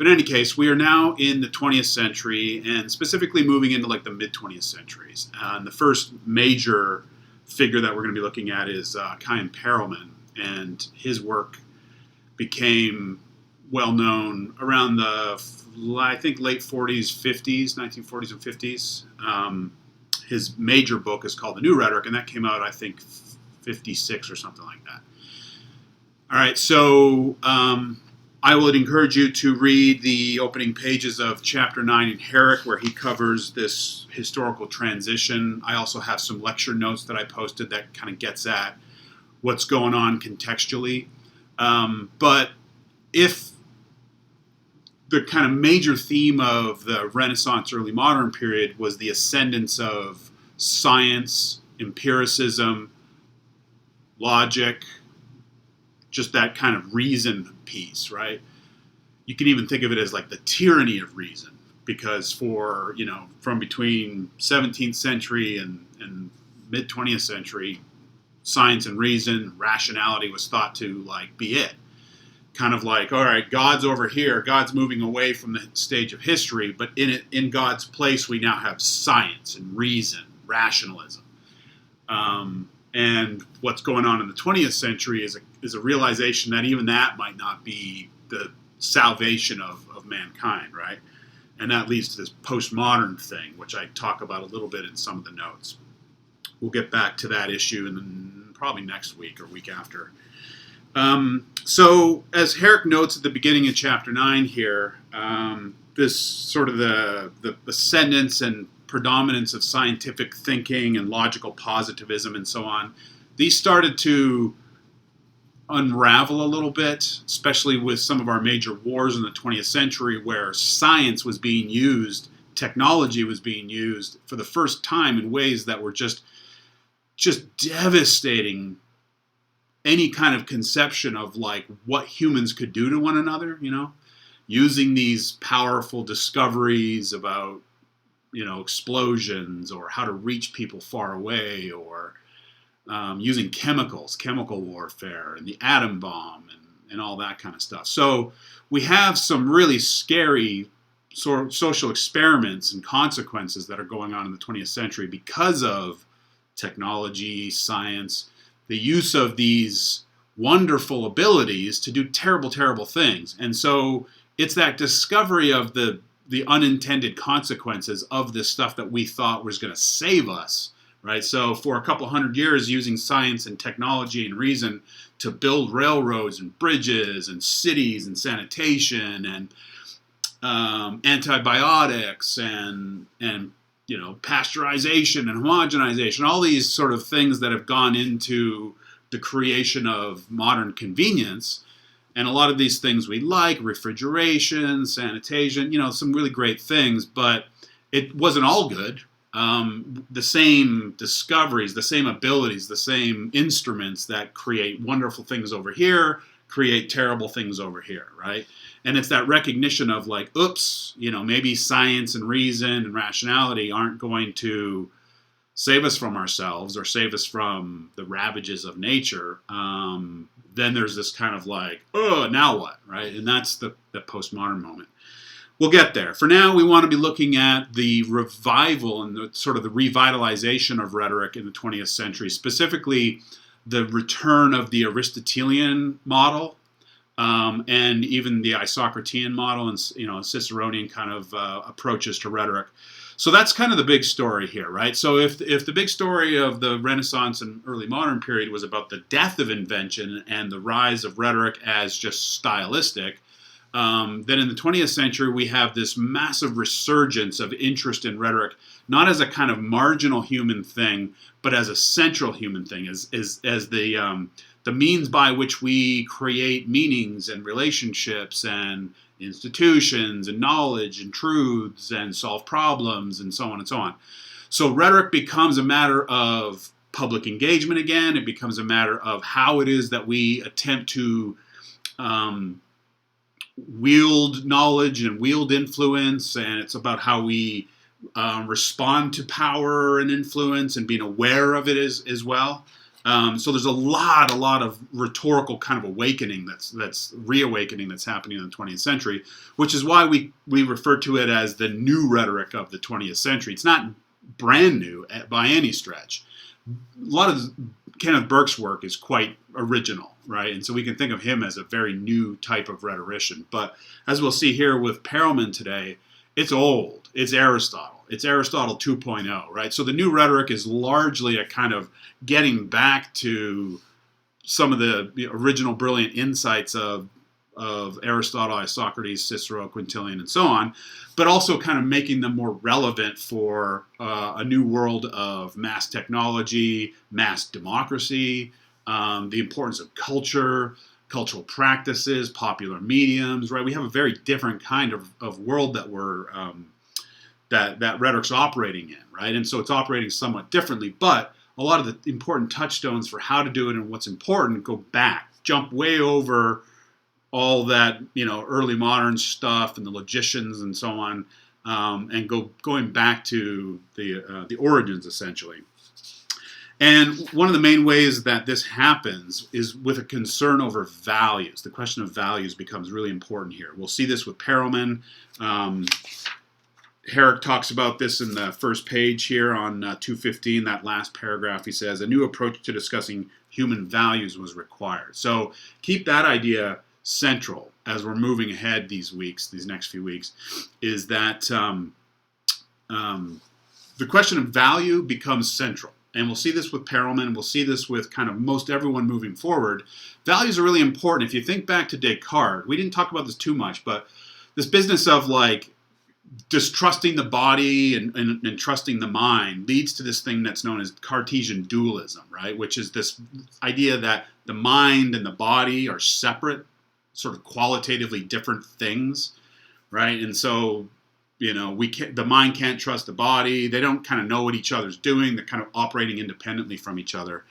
But in any case, we are now in the 20th century and specifically moving into like the mid-20th centuries. And the first major figure that we're going to be looking at is Chaim Perelman, and his work became well known around the, I think, late 40s, 50s, 1940s and 50s. His major book is called The New Rhetoric, and that came out, I think, 56 or something like that. All right, so I would encourage you to read the opening pages of Chapter 9 in Herrick, where he covers this historical transition. I also have some lecture notes that I posted that kind of gets at what's going on contextually. But if the kind of major theme of the Renaissance, early modern period was the ascendance of science, empiricism, logic, just that kind of reason piece, right? You can even think of it as like the tyranny of reason, because for, from between 17th century and mid 20th century, science and reason, rationality was thought to like be it. Kind of like, all right, God's over here, God's moving away from the stage of history, but in God's place we now have science and reason, rationalism. And what's going on in the 20th century is a realization that even that might not be the salvation of mankind, right? And that leads to this postmodern thing, which I talk about a little bit in some of the notes. We'll get back to that issue probably next week or week after. So, as Herrick notes at the beginning of Chapter 9 here, this sort of the ascendance and predominance of scientific thinking and logical positivism and so on, these started to unravel a little bit, especially with some of our major wars in the 20th century, where science was being used, technology was being used for the first time in ways that were just devastating any kind of conception of like what humans could do to one another, using these powerful discoveries about, explosions or how to reach people far away, or using chemical warfare and the atom bomb and all that kind of stuff. So we have some really scary social experiments and consequences that are going on in the 20th century because of technology, science, the use of these wonderful abilities to do terrible, terrible things. And so it's that discovery of the unintended consequences of this stuff that we thought was going to save us, right? So for a couple hundred years, using science and technology and reason to build railroads and bridges and cities and sanitation and antibiotics and pasteurization and homogenization, all these sort of things that have gone into the creation of modern convenience. And a lot of these things we like, refrigeration, sanitation, some really great things, but it wasn't all good. The same discoveries, the same abilities, the same instruments that create wonderful things over here create terrible things over here, right? And it's that recognition of like, oops, maybe science and reason and rationality aren't going to save us from ourselves or save us from the ravages of nature. Then there's this kind of like, oh, now what, right? And that's the postmodern moment. We'll get there. For now, we want to be looking at the revival and the sort of the revitalization of rhetoric in the 20th century, specifically the return of the Aristotelian model, and even the Isocratean model and Ciceronian kind of approaches to rhetoric. So that's kind of the big story here, right? So if the big story of the Renaissance and early modern period was about the death of invention and the rise of rhetoric as just stylistic, then in the 20th century we have this massive resurgence of interest in rhetoric, not as a kind of marginal human thing, but as a central human thing, as the means by which we create meanings and relationships and institutions and knowledge and truths and solve problems and so on and so on. So rhetoric becomes a matter of public engagement again. It becomes a matter of how it is that we attempt to wield knowledge and wield influence, and it's about how we respond to power and influence and being aware of it as well. So there's a lot of rhetorical kind of awakening that's reawakening that's happening in the 20th century, which is why we refer to it as the new rhetoric of the 20th century. It's not brand new by any stretch. A lot of Kenneth Burke's work is quite original, right? And so we can think of him as a very new type of rhetorician. But as we'll see here with Perelman today, it's old. It's Aristotle. It's Aristotle 2.0, right? So the new rhetoric is largely a kind of getting back to some of the original brilliant insights of Aristotle, Socrates, Cicero, Quintilian, and so on, but also kind of making them more relevant for a new world of mass technology, mass democracy, the importance of culture, cultural practices, popular mediums, right? We have a very different kind of world that we're that rhetoric's operating in, right? And so it's operating somewhat differently, but a lot of the important touchstones for how to do it and what's important go back, jump way over all that, early modern stuff and the logicians and so on, and going back to the origins, essentially. And one of the main ways that this happens is with a concern over values. The question of values becomes really important here. We'll see this with Perelman. Herrick talks about this in the first page here on 215, that last paragraph. He says, a new approach to discussing human values was required. So keep that idea central as we're moving ahead these next few weeks, is that the question of value becomes central. And we'll see this with Perelman, we'll see this with kind of most everyone moving forward. Values are really important. If you think back to Descartes, we didn't talk about this too much, but this business of distrusting the body and trusting the mind leads to this thing that's known as Cartesian dualism, right? Which is this idea that the mind and the body are separate, sort of qualitatively different things, right? And so, the mind can't trust the body. They don't kind of know what each other's doing. They're kind of operating independently from each other.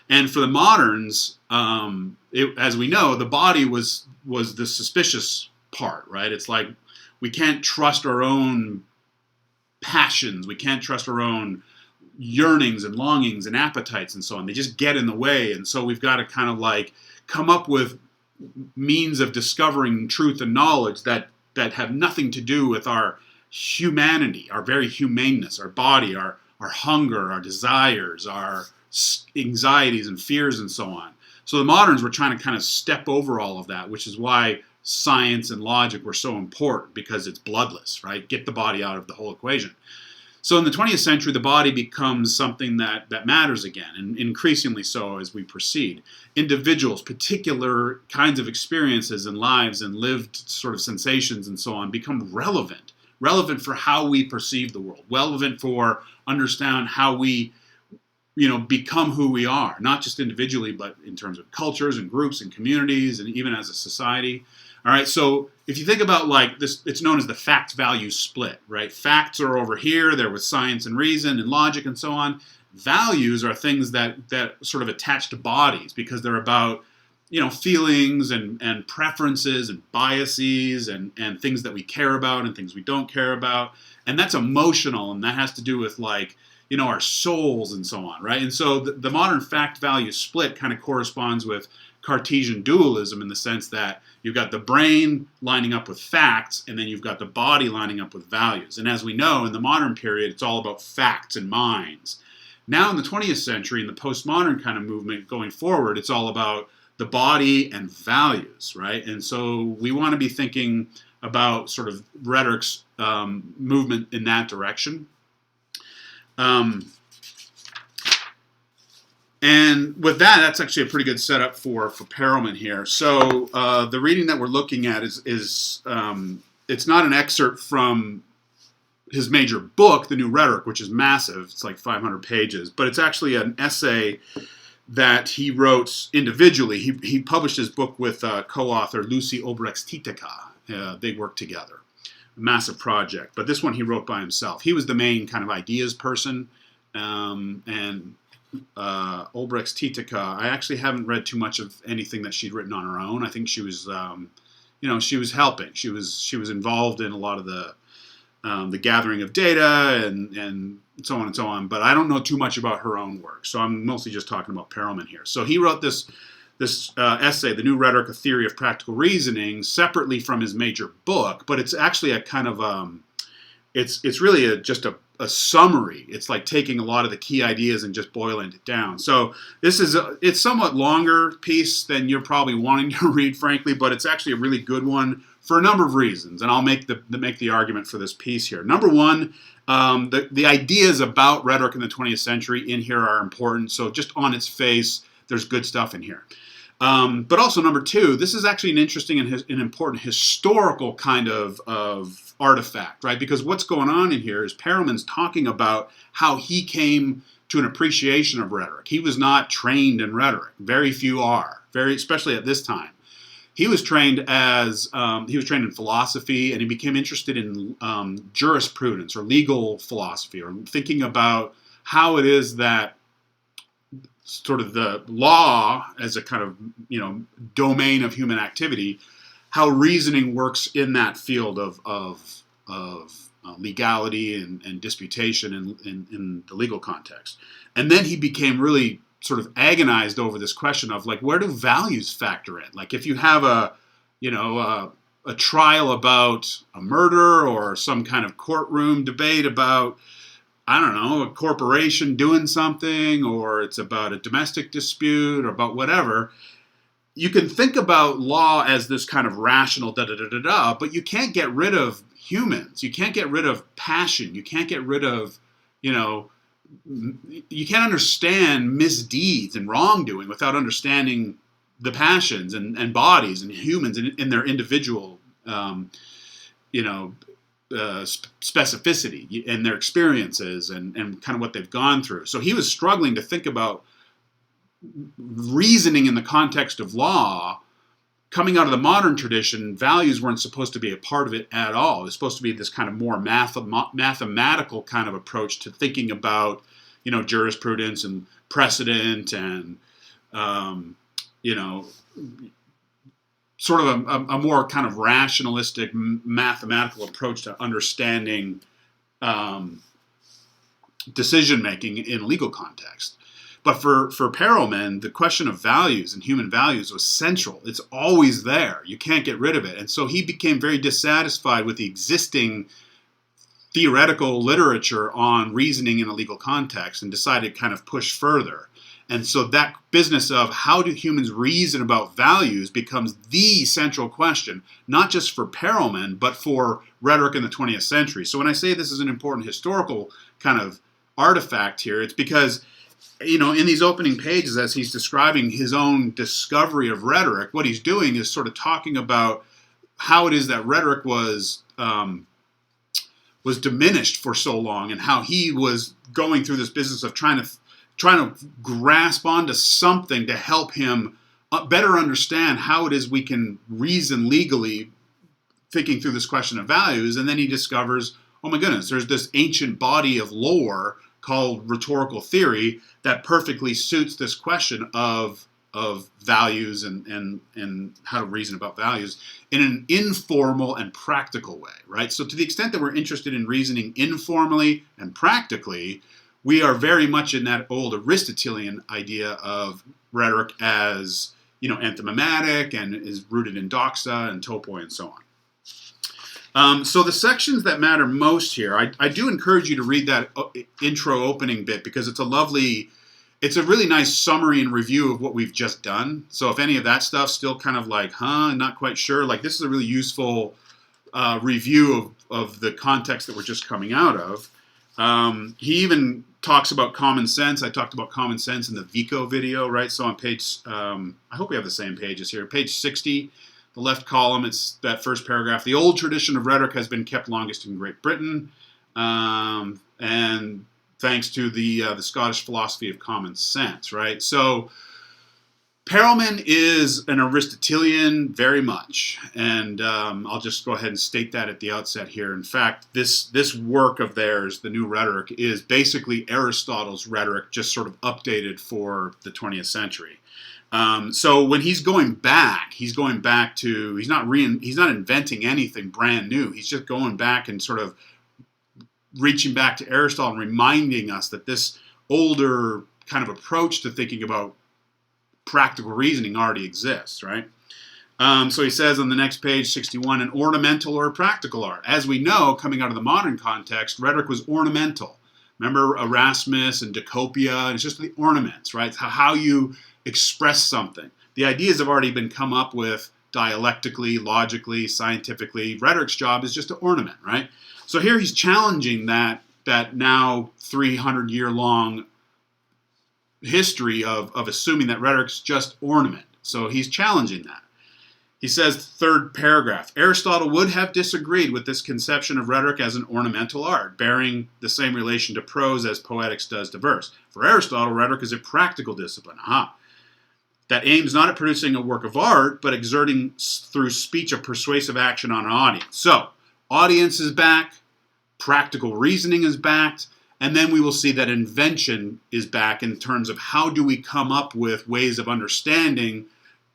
And for the moderns, as we know, the body was the suspicious part, right? It's like we can't trust our own passions. We can't trust our own yearnings and longings and appetites and so on. They just get in the way. And so we've got to kind of come up with means of discovering truth and knowledge that have nothing to do with our humanity, our very humaneness, our body, our hunger, our desires, our anxieties and fears and so on. So the moderns were trying to kind of step over all of that, which is why science and logic were so important, because it's bloodless, right? Get the body out of the whole equation. So in the 20th century, the body becomes something that matters again, and increasingly so as we proceed. Individuals, particular kinds of experiences and lives and lived sort of sensations and so on become relevant for how we perceive the world, relevant for understand how we, become who we are, not just individually, but in terms of cultures and groups and communities and even as a society. All right, so if you think about this, it's known as the fact-value split, right? Facts are over here, they're with science and reason and logic and so on. Values are things that sort of attach to bodies because they're about, feelings and preferences and biases and things that we care about and things we don't care about. And that's emotional, and that has to do with our souls and so on, right? And so the modern fact-value split kind of corresponds with Cartesian dualism in the sense that you've got the brain lining up with facts, and then you've got the body lining up with values. And as we know, in the modern period, it's all about facts and minds. Now in the 20th century, in the postmodern kind of movement going forward, it's all about the body and values, right? And so we want to be thinking about sort of rhetoric's movement in that direction. And with that, that's actually a pretty good setup for Perelman here. So the reading that we're looking at is it's not an excerpt from his major book, The New Rhetoric, which is massive. It's like 500 pages. But it's actually an essay that he wrote individually. He published his book with co-author Lucy Olbrechts-Tyteca. They worked together. A massive project. But this one he wrote by himself. He was the main kind of ideas person. And Olbrechts-Tyteca, I actually haven't read too much of anything that she'd written on her own. I think she was, she was helping. She was involved in a lot of the the gathering of data and so on and so on. But I don't know too much about her own work, so I'm mostly just talking about Perelman here. So he wrote this essay, The New Rhetoric, A Theory of Practical Reasoning, separately from his major book, but it's actually a kind of it's really just a summary. It's like taking a lot of the key ideas and just boiling it down. So this is it's somewhat longer piece than you're probably wanting to read, frankly, but it's actually a really good one for a number of reasons, and I'll make the argument for this piece here. Number one, the ideas about rhetoric in the 20th century in here are important. So just on its face, there's good stuff in here. But also number two, this is actually an interesting and an important historical kind of artifact, right? Because what's going on in here is Perelman's talking about how he came to an appreciation of rhetoric. He was not trained in rhetoric. Very few are, especially at this time. He was trained in philosophy, and he became interested in jurisprudence or legal philosophy, or thinking about how it is that sort of the law as a kind of domain of human activity, how reasoning works in that field of legality and disputation in the legal context. And then he became really sort of agonized over this question of, like, where do values factor in? Like, if you have a trial about a murder or some kind of courtroom debate about, I don't know, a corporation doing something, or it's about a domestic dispute or about whatever, you can think about law as this kind of rational da-da-da-da-da, but you can't get rid of humans. You can't get rid of passion. You can't get rid of, you can't understand misdeeds and wrongdoing without understanding the passions and bodies and humans in their individual, specificity and their experiences and kind of what they've gone through. So he was struggling to think about reasoning in the context of law. Coming out of the modern tradition, values weren't supposed to be a part of it at all. It was supposed to be this kind of more mathematical kind of approach to thinking about, jurisprudence and precedent and, sort of a more kind of rationalistic, mathematical approach to understanding decision-making in legal context. But for Perelman, the question of values and human values was central. It's always there. You can't get rid of it. And so he became very dissatisfied with the existing theoretical literature on reasoning in a legal context and decided to kind of push further. And so that business of how do humans reason about values becomes the central question, not just for Perelman, but for rhetoric in the 20th century. So when I say this is an important historical kind of artifact here, it's because, in these opening pages, as he's describing his own discovery of rhetoric, what he's doing is sort of talking about how it is that rhetoric was diminished for so long, and how he was going through this business of trying to grasp onto something to help him better understand how it is we can reason legally, thinking through this question of values. And then he discovers, oh my goodness, there's this ancient body of lore called rhetorical theory that perfectly suits this question of values and how to reason about values in an informal and practical way, right? So to the extent that we're interested in reasoning informally and practically, we are very much in that old Aristotelian idea of rhetoric as, anthematic and is rooted in doxa and topoi and so on. So the sections that matter most here, I do encourage you to read that intro opening bit, because it's a really nice summary and review of what we've just done. So if any of that stuff's still kind of like, not quite sure, like this is a really useful review of the context that we're just coming out of. He even talks about common sense. I talked about common sense in the Vico video, right? So on page, I hope we have the same pages here, page 60, the left column, it's that first paragraph. The old tradition of rhetoric has been kept longest in Great Britain, and thanks to the Scottish philosophy of common sense, right? So Perelman is an Aristotelian very much, and I'll just go ahead and state that at the outset here. In fact, this work of theirs, the New Rhetoric, is basically Aristotle's rhetoric, just sort of updated for the 20th century. So when he's going back to, he's not inventing anything brand new. He's just going back and sort of reaching back to Aristotle and reminding us that this older kind of approach to thinking about practical reasoning already exists, right? So he says on the next page, 61, an ornamental or practical art. As we know, coming out of the modern context, rhetoric was ornamental. Remember Erasmus and Decopia, and it's just the ornaments, right? It's how you express something. The ideas have already been come up with dialectically, logically, scientifically. Rhetoric's job is just to ornament, right? So here he's challenging that now 300-year-long history of assuming that rhetoric's just ornament. So he's challenging that. He says, third paragraph, Aristotle would have disagreed with this conception of rhetoric as an ornamental art, bearing the same relation to prose as poetics does to verse. For Aristotle, rhetoric is a practical discipline, that aims not at producing a work of art, but exerting through speech a persuasive action on an audience. So, audience is back, practical reasoning is backed, and then we will see that invention is back in terms of how do we come up with ways of understanding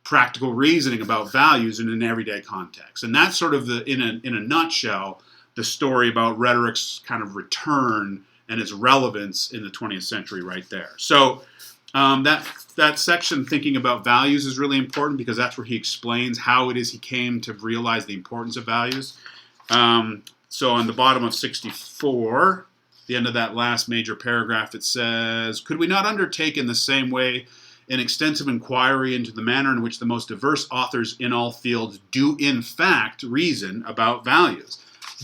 practical reasoning about values in an everyday context. And that's sort of in a nutshell, the story about rhetoric's kind of return and its relevance in the 20th century right there. So that section, thinking about values, is really important because that's where he explains how it is he came to realize the importance of values. So on the bottom of 64, the end of that last major paragraph, it says, could we not undertake in the same way an extensive inquiry into the manner in which the most diverse authors in all fields do in fact reason about values?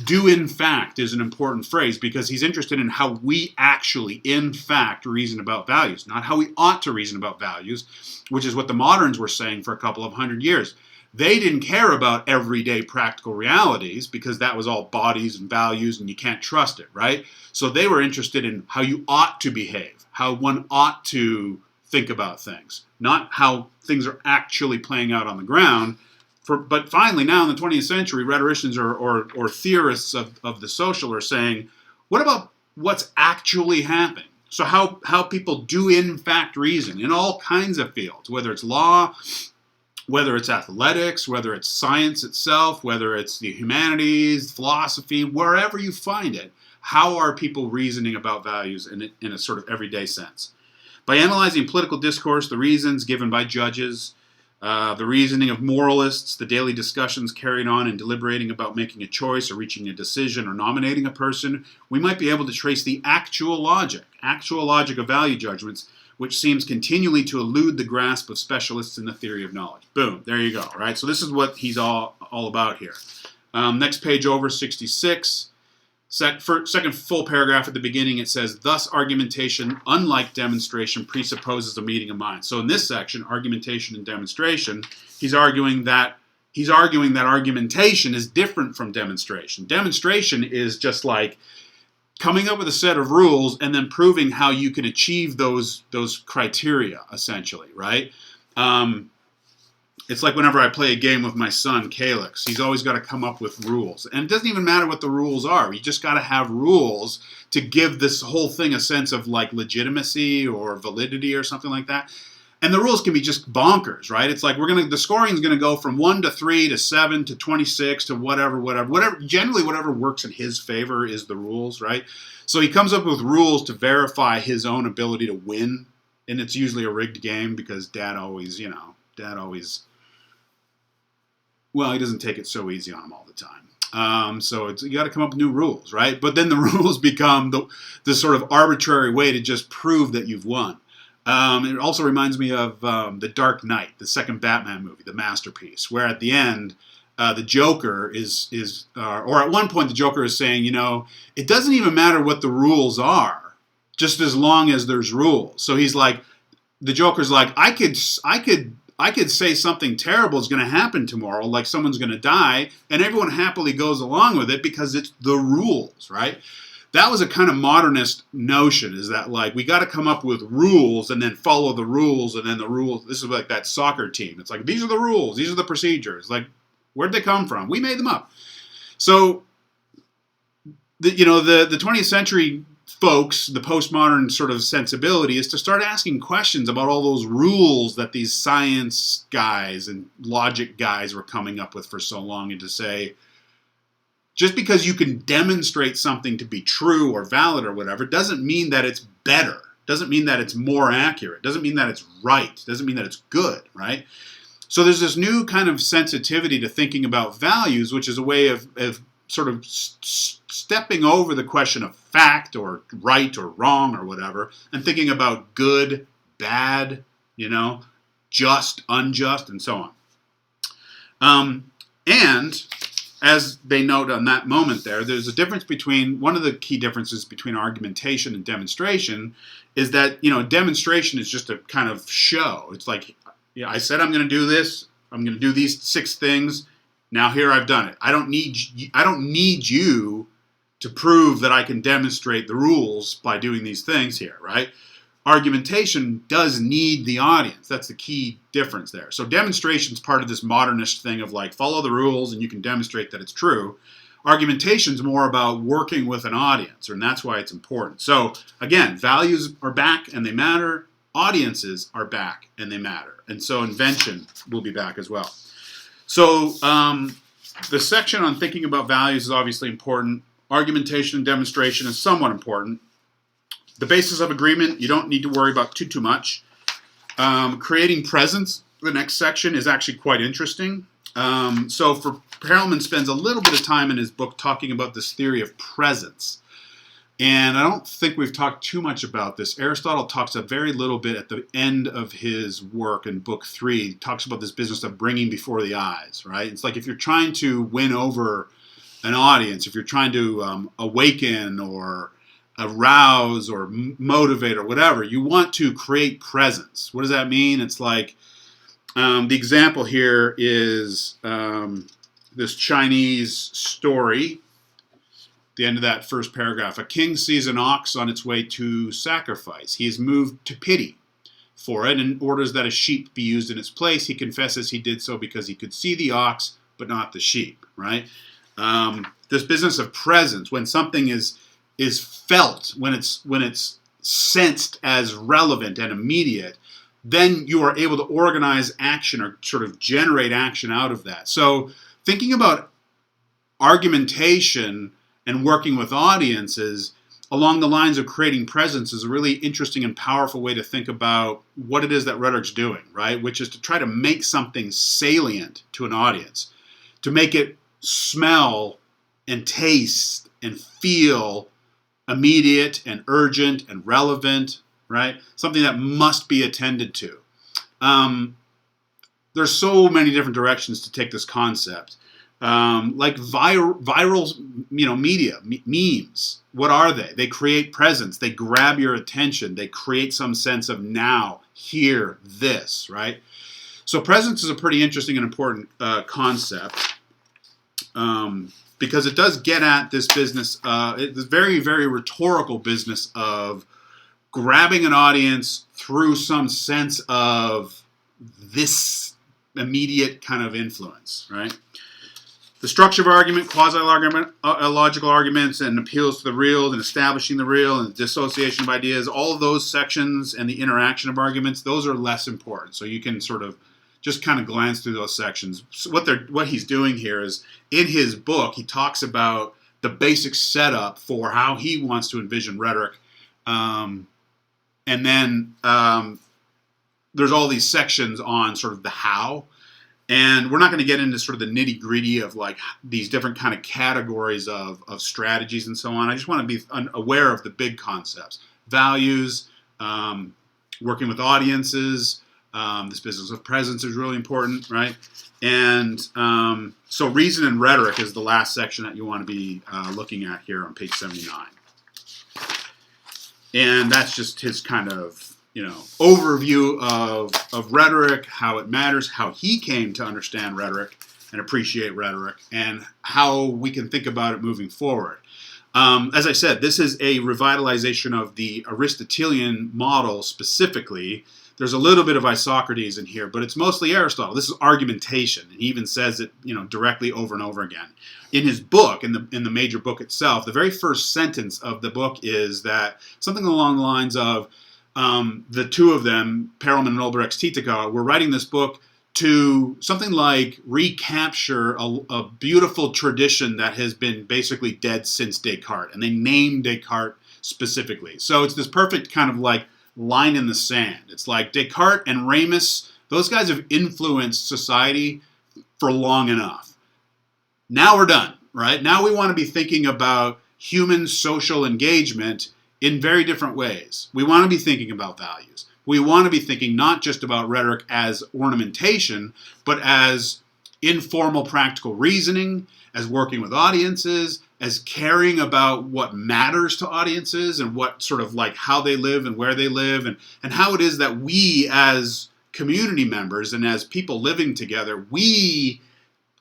Do in fact is an important phrase because he's interested in how we actually in fact reason about values, not how we ought to reason about values, which is what the moderns were saying for a couple of hundred years. They didn't care about everyday practical realities because that was all bodies and values and you can't trust it, right? So they were interested in how you ought to behave, how one ought to think about things, not how things are actually playing out on the ground. But finally, now in the 20th century, rhetoricians or theorists of the social are saying, what about what's actually happening? So how people do in fact reason in all kinds of fields, whether it's law, whether it's athletics, whether it's science itself, whether it's the humanities, philosophy, wherever you find it, how are people reasoning about values in a sort of everyday sense? By analyzing political discourse, the reasons given by judges, the reasoning of moralists, the daily discussions carried on in deliberating about making a choice or reaching a decision or nominating a person, we might be able to trace the actual logic of value judgments, which seems continually to elude the grasp of specialists in the theory of knowledge. Boom, there you go, right? So this is what he's all about here. Next page over, 66. Second full paragraph at the beginning, it says, thus argumentation, unlike demonstration, presupposes a meeting of minds. So in this section, argumentation and demonstration, he's arguing that argumentation is different from demonstration. Demonstration is just like coming up with a set of rules and then proving how you can achieve those criteria, essentially, right? It's like whenever I play a game with my son, Calix, he's always got to come up with rules. And it doesn't even matter what the rules are. You just got to have rules to give this whole thing a sense of like legitimacy or validity or something like that. And the rules can be just bonkers, right? It's like the scoring is going to go from 1 to 3 to 7 to 26 to whatever. Generally, whatever works in his favor is the rules, right? So he comes up with rules to verify his own ability to win. And it's usually a rigged game because dad always, well, he doesn't take it so easy on him all the time. So you got to come up with new rules, right? But then the rules become the sort of arbitrary way to just prove that you've won. It also reminds me of The Dark Knight, the second Batman movie, the masterpiece, where at the end, the Joker or at one point the Joker is saying, it doesn't even matter what the rules are, just as long as there's rules. So he's like, the Joker's like, I could say something terrible is going to happen tomorrow, like someone's going to die, and everyone happily goes along with it because it's the rules, right? That was a kind of modernist notion, is that like we got to come up with rules and then follow the rules, and then the rules. This is like that soccer team. It's like, these are the rules, these are the procedures. Like, where'd they come from? We made them up. So, the 20th century folks, the postmodern sort of sensibility is to start asking questions about all those rules that these science guys and logic guys were coming up with for so long, and to say, just because you can demonstrate something to be true or valid or whatever doesn't mean that it's better. Doesn't mean that it's more accurate. Doesn't mean that it's right. Doesn't mean that it's good, right? So there's this new kind of sensitivity to thinking about values, which is a way of sort of stepping over the question of fact or right or wrong or whatever, and thinking about good, bad, just, unjust, and so on. And as they note on that moment there's a difference between, one of the key differences between argumentation and demonstration is that, demonstration is just a kind of show. It's like, I said I'm going to do this, I'm going to do these 6 things, now here I've done it. I don't need you to prove that I can demonstrate the rules by doing these things here, right? Argumentation does need the audience. That's the key difference there. So demonstration is part of this modernist thing of like, follow the rules and you can demonstrate that it's true. Argumentation is more about working with an audience, and that's why it's important. So again, values are back and they matter. Audiences are back and they matter. And so invention will be back as well. So the section on thinking about values is obviously important. Argumentation and demonstration is somewhat important. The basis of agreement, you don't need to worry about too much. Creating presence, the next section, is actually quite interesting. So Perelman spends a little bit of time in his book talking about this theory of presence. And I don't think we've talked too much about this. Aristotle talks a very little bit at the end of his work in book 3. He talks about this business of bringing before the eyes, right? It's like if you're trying to win over an audience, if you're trying to awaken or arouse or motivate or whatever, you want to create presence. What does that mean? It's like, the example here is this Chinese story. The end of that first paragraph. A king sees an ox on its way to sacrifice. He is moved to pity for it and orders that a sheep be used in its place. He confesses he did so because he could see the ox but not the sheep, right? This business of presence, when something is felt, when it's sensed as relevant and immediate, then you are able to organize action or sort of generate action out of that. So thinking about argumentation and working with audiences along the lines of creating presence is a really interesting and powerful way to think about what it is that rhetoric's doing, right? Which is to try to make something salient to an audience, to make it smell and taste and feel immediate and urgent and relevant, right? Something that must be attended to. There's so many different directions to take this concept. Like viral media, memes. What are they? They create presence. They grab your attention. They create some sense of now, here, this, right? So presence is a pretty interesting and important concept because it does get at this business, this very, very rhetorical business of grabbing an audience through some sense of this immediate kind of influence, right? The structure of argument, quasi-argument, logical arguments, and appeals to the real, and establishing the real, and dissociation of ideas, all of those sections and the interaction of arguments, those are less important. So you can sort of just kind of glance through those sections. So what he's doing here is, in his book, he talks about the basic setup for how he wants to envision rhetoric. And then there's all these sections on sort of the how. And we're not going to get into sort of the nitty gritty of like these different kind of categories of strategies and so on. I just want to be aware of the big concepts. Values, working with audiences, this business of presence is really important, right? And so reason and rhetoric is the last section that you want to be looking at here on page 79. And that's just his kind of overview of rhetoric, how it matters, how he came to understand rhetoric and appreciate rhetoric, and how we can think about it moving forward. As I said, this is a revitalization of the Aristotelian model specifically. There's a little bit of Isocrates in here, but it's mostly Aristotle. This is argumentation, and he even says it, directly over and over again. In his book, in the major book itself, the very first sentence of the book is that something along the lines of, the two of them, Perelman and Olbrechts-Tyteca, were writing this book to something like recapture a beautiful tradition that has been basically dead since Descartes. And they named Descartes specifically. So it's this perfect kind of like line in the sand. It's like Descartes and Ramus, those guys have influenced society for long enough. Now we're done, right? Now we want to be thinking about human social engagement in very different ways. We want to be thinking about values. We want to be thinking not just about rhetoric as ornamentation, but as informal practical reasoning, as working with audiences, as caring about what matters to audiences and what sort of like how they live and where they live and how it is that we as community members and as people living together, we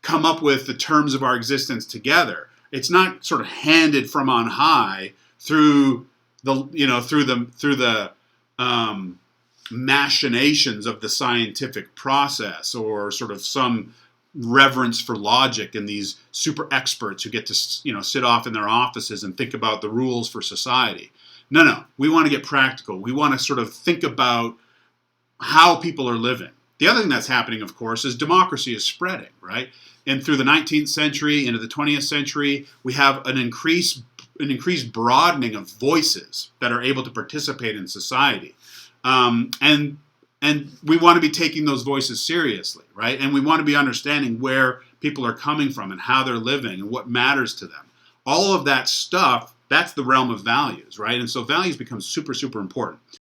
come up with the terms of our existence together. It's not sort of handed from on high through the machinations of the scientific process or sort of some reverence for logic and these super experts who get to sit off in their offices and think about the rules for society. No, we want to get practical. We want to sort of think about how people are living. The other thing that's happening, of course, is democracy is spreading, right? And through the 19th century into the 20th century, we have an increased broadening of voices that are able to participate in society. And we want to be taking those voices seriously, right? And we want to be understanding where people are coming from and how they're living and what matters to them. All of that stuff, that's the realm of values, right? And so values become super, super important.